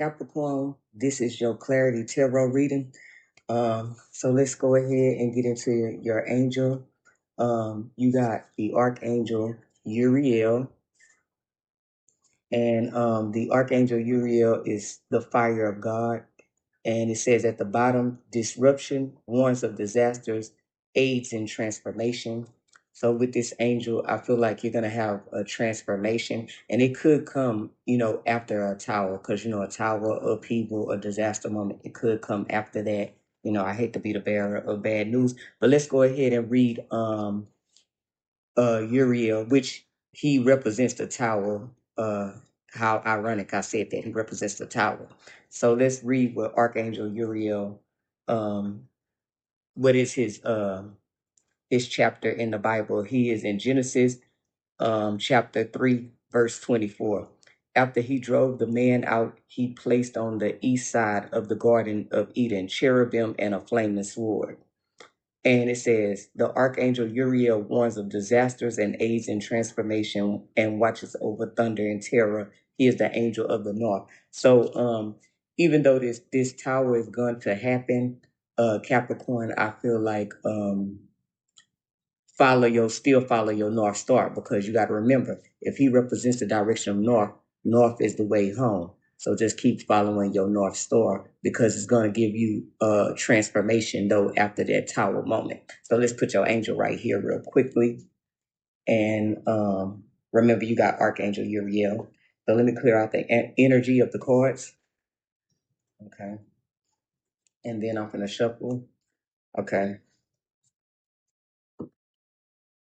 Capricorn, this is your clarity tarot reading. So let's go ahead and get into your angel. You got the Archangel Uriel, and the Archangel Uriel is the fire of God. And it says at the bottom, disruption warns of disasters, aids in transformation. So with this angel, I feel like you're gonna have a transformation, and it could come, after a tower, because a tower upheaval, a disaster moment, it could come after that. I hate to be the bearer of bad news, but let's go ahead and read Uriel, which he represents the tower. How ironic I said that he represents the tower. So let's read what Archangel Uriel, um, what is his chapter in the Bible. He is in Genesis, chapter 3, verse 24. After he drove the man out, he placed on the east side of the Garden of Eden cherubim and a flaming sword. And it says, the Archangel Uriel warns of disasters and aids in transformation and watches over thunder and terror. He is the angel of the north. So even though this tower is going to happen, Capricorn, I feel like still follow your North Star, because you got to remember, if he represents the direction of north, north is the way home. So just keep following your North Star, because it's going to give you transformation though after that tower moment. So let's put your angel right here real quickly. And remember, you got Archangel Uriel. So let me clear out the energy of the cards. Okay. And then I'm going to shuffle. Okay.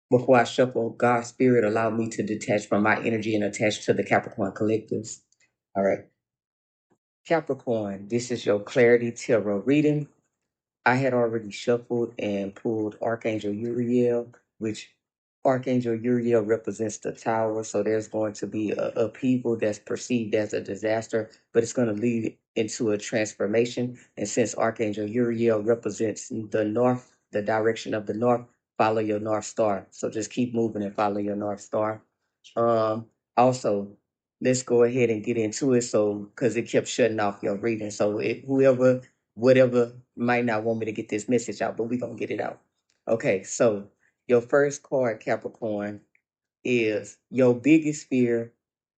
Before I shuffle, God's spirit allowed me to detach from my energy and attach to the Capricorn collectives. All right. Capricorn, this is your clarity tarot reading. I had already shuffled and pulled Archangel Uriel, which Archangel Uriel represents the tower. So there's going to be a upheaval that's perceived as a disaster, but it's going to lead into a transformation. And since Archangel Uriel represents the north, the direction of the north, follow your North Star. So just keep moving and follow your North Star. Also, let's go ahead and get into it. So, because it kept shutting off your reading. So, whatever might not want me to get this message out, but we're going to get it out. Okay, so your first card, Capricorn, is your biggest fear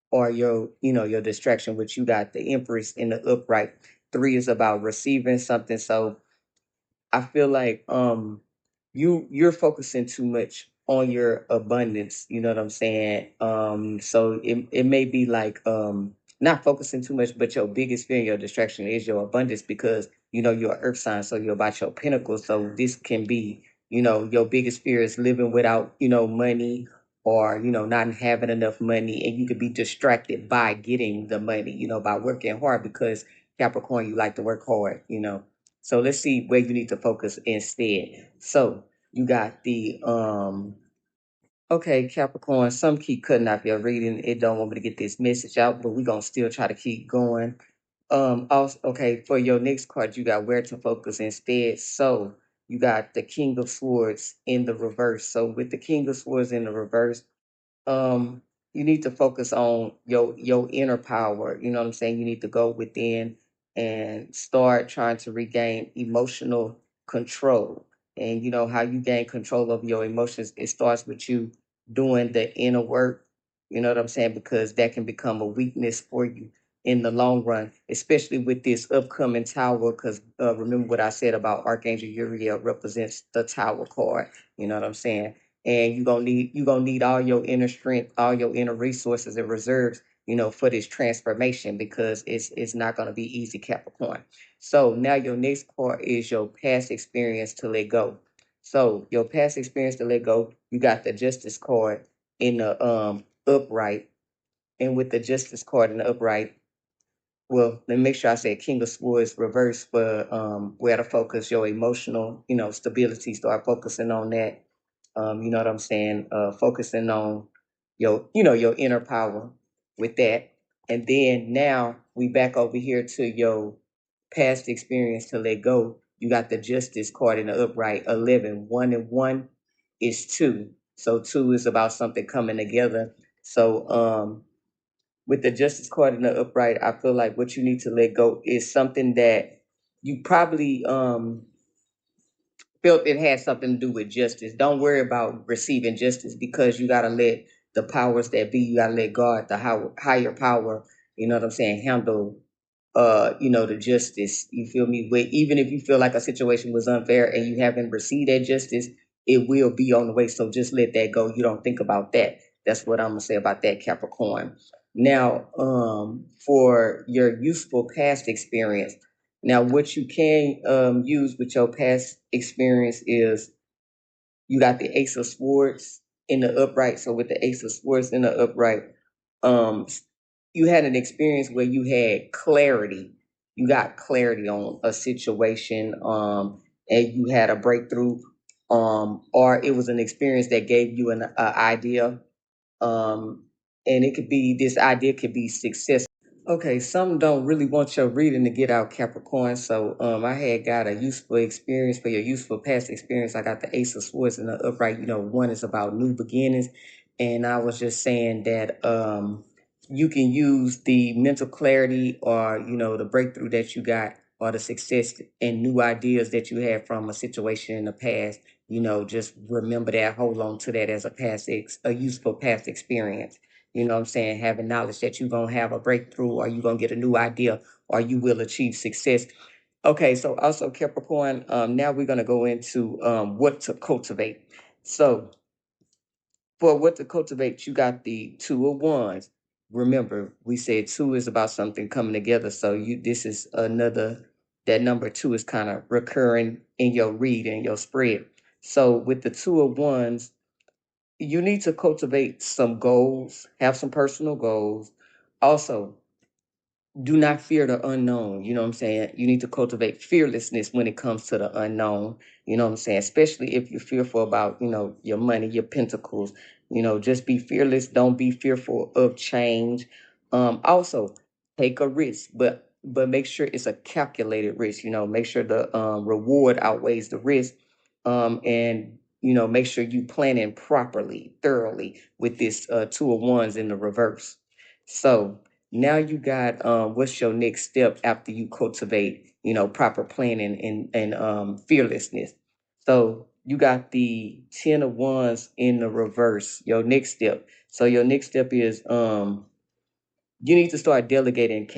or your distraction, which you got the Empress in the upright. 3 is about receiving something. So I feel like you're focusing too much on your abundance, you know what I'm saying? So it may be like not focusing too much, but your biggest fear and your distraction is your abundance, because you're an earth sign, so you're about your pinnacle. So this can be, your biggest fear is living without, money, or not having enough money, and you could be distracted by getting the money, by working hard, because Capricorn, you like to work hard. So let's see where you need to focus instead. So you got the okay, Capricorn, some keep cutting off your reading. It don't want me to get this message out, but we're gonna still try to keep going. Also, okay, for your next card, you got where to focus instead. So you got the King of Swords in the reverse. So with the King of Swords in the reverse, um you need to focus on your inner power. You know what I'm saying? You need to go within and start trying to regain emotional control. And you know how you gain control of your emotions, it starts with you doing the inner work. You know what I'm saying? Because that can become a weakness for you in the long run, especially with this upcoming tower. Because remember what I said about Archangel Uriel represents the tower card. You know what I'm saying? And you're gonna need all your inner strength, all your inner resources and reserves, for this transformation, because it's not gonna be easy, Capricorn. So now your next part is your past experience to let go. So your past experience to let go, you got the Justice card in the upright, and with the Justice card in the upright, well, let me make sure I said King of Swords reverse for where to focus your emotional, stability. Start focusing on that. You know what I'm saying? Focusing on your inner power with that. And then now we back over here to your past experience to let go. You got the Justice card in the upright, 11. 1 and 1 is 2. So 2 is about something coming together. So with the Justice card in the upright, I feel like what you need to let go is something that you probably felt it had something to do with justice. Don't worry about receiving justice because you got to let the powers that be, you got to let God, the higher power, you know what I'm saying, handle the justice. You feel me? Even if you feel like a situation was unfair and you haven't received that justice, it will be on the way. So just let that go. You don't think about that. That's what I'm gonna say about that, Capricorn. Now, for your useful past experience, now what you can use with your past experience is you got the Ace of Swords in the upright. So with the Ace of Swords in the upright, um, you had an experience where you had clarity. You got clarity on a situation, and you had a breakthrough, or it was an experience that gave you an idea, um, and it could be this idea could be success. Okay, some don't really want your reading to get out, Capricorn. So I had got a useful experience for your useful past experience. I got the Ace of Swords in the upright. One is about new beginnings, and I was just saying that you can use the mental clarity or the breakthrough that you got or the success and new ideas that you had from a situation in the past. Just remember that, hold on to that as a useful past experience. You know what I'm saying? Having knowledge that you're going to have a breakthrough or you're going to get a new idea or you will achieve success. Okay, so also Capricorn, now we're going to go into what to cultivate. So for what to cultivate, you got the Two of Wands. Remember, we said two is about something coming together. So this is another, that number two is kind of recurring in your read and your spread. So with the Two of Wands, you need to cultivate some goals, have some personal goals. Also, do not fear the unknown. You know what I'm saying? You need to cultivate fearlessness when it comes to the unknown. You know what I'm saying? Especially if you're fearful about, your money, your pentacles. Just be fearless. Don't be fearful of change. Also, take a risk, but make sure it's a calculated risk. Make sure the reward outweighs the risk. And make sure you plan in properly, thoroughly with this Two of Wands in the reverse. So now you got what's your next step after you cultivate, proper planning and fearlessness. So you got the Ten of Wands in the reverse, your next step. So your next step is you need to start delegating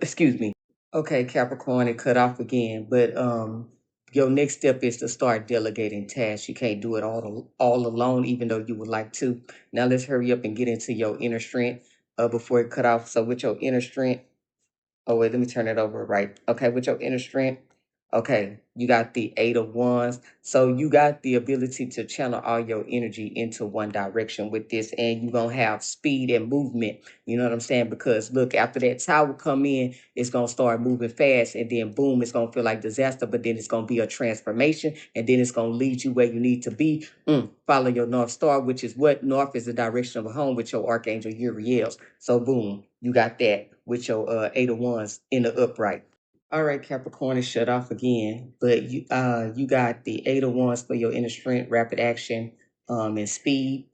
excuse me. Okay, Capricorn, it cut off again, but your next step is to start delegating tasks. You can't do it all alone, even though you would like to. Now let's hurry up and get into your inner strength before it cut off. So with your inner strength, oh, wait, let me turn it over right. Okay, with your inner strength. Okay, you got the Eight of Wands. So you got the ability to channel all your energy into one direction with this, and you're gonna have speed and movement. You know what I'm saying? Because look, after that tower come in, it's gonna start moving fast, and then boom, it's gonna feel like disaster, but then it's gonna be a transformation, and then it's gonna lead you where you need to be. Follow your North Star, which is what North is the direction of home with your Archangel Uriel. So boom, you got that with your Eight of Wands in the upright. All right, Capricorn is shut off again, but you got the Eight of Wands for your inner strength, rapid action, and speed.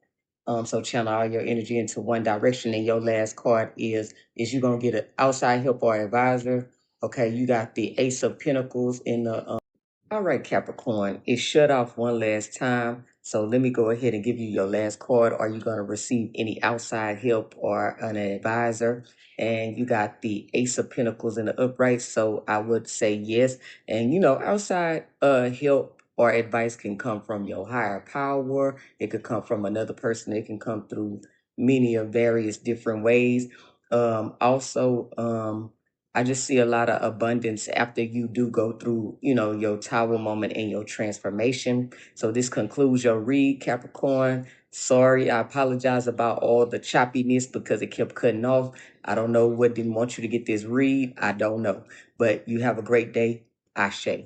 So channel all your energy into one direction. And your last card is you gonna get an outside help or advisor. Okay, you got the Ace of Pentacles in the all right, Capricorn, it's shut off one last time. So let me go ahead and give you your last card. Are you going to receive any outside help or an advisor? And you got the Ace of Pentacles in the upright. So I would say yes. And outside help or advice can come from your higher power. It could come from another person. It can come through many of various different ways. Also, I just see a lot of abundance after you do go through, your tower moment and your transformation. So this concludes your read, Capricorn. Sorry, I apologize about all the choppiness because it kept cutting off. I don't know what didn't want you to get this read. I don't know. But you have a great day. Ashe.